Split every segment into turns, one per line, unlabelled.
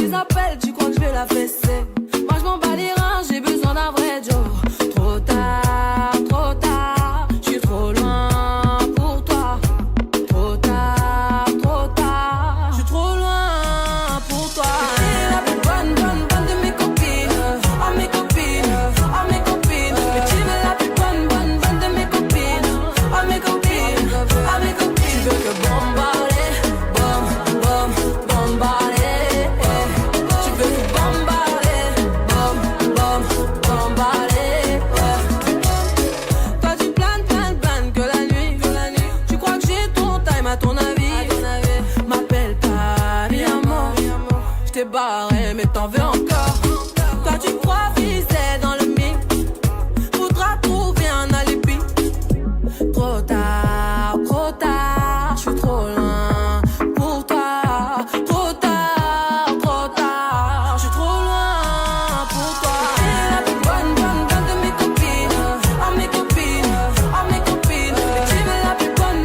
tes appels, tu crois que je vais la fesser. Moi je m'en bats les reins, j'ai besoin d'un vrai Joe. Trop tard, je suis trop loin pour toi. Trop tard, je suis trop loin pour toi. T'es la plus bonne de mes copines. Oh mes copines, oh mes copines. Mais tu veux la plus bonne de mes copines. Oh mes copines, oh mes copines. Tu veux que bombarder, bombarder. Tu veux que bombarder, bombarder. Toi tu planes que la nuit. Tu crois que j'ai ton time à ton avis. M'appelle pas, mi amor. J't'ai barré mais t'en veux encore. Toi tu crois viser dans le mix. Faudra trouver un alibi. Trop tard, je suis trop loin pour toi. Trop tard, je suis trop loin pour toi. T'es la plus bonne de mes copines. Oh mes copines, oh mes copines. Mais tu veux la plus bonne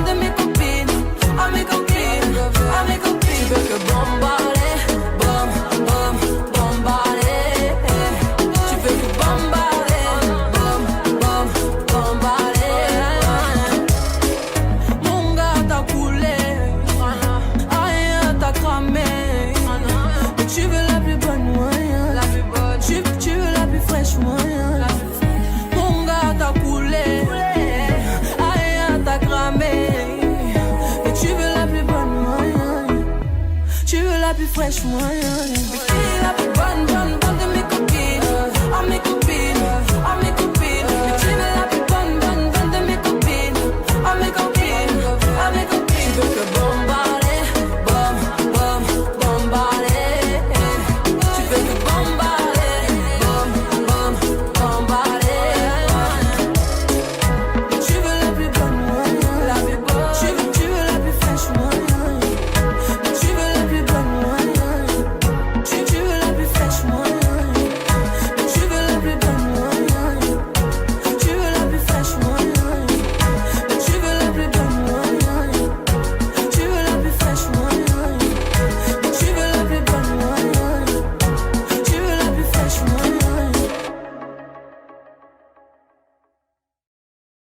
de mes copines. Oh mes copines, oh mes copines. Tu veux que bombarder, bombarder. Tu veux que bombarder, bombarder. Mon gars t'as coulé, aïe t'as cramé. Mais tu veux la plus bonne moyen. Tu veux la plus fraîche moyen. Mon gars t'as coulé, aïe t'as cramé. Mais tu veux la plus bonne moyen. Tu veux la plus fraîche moyen. Mais qui est la plus bonne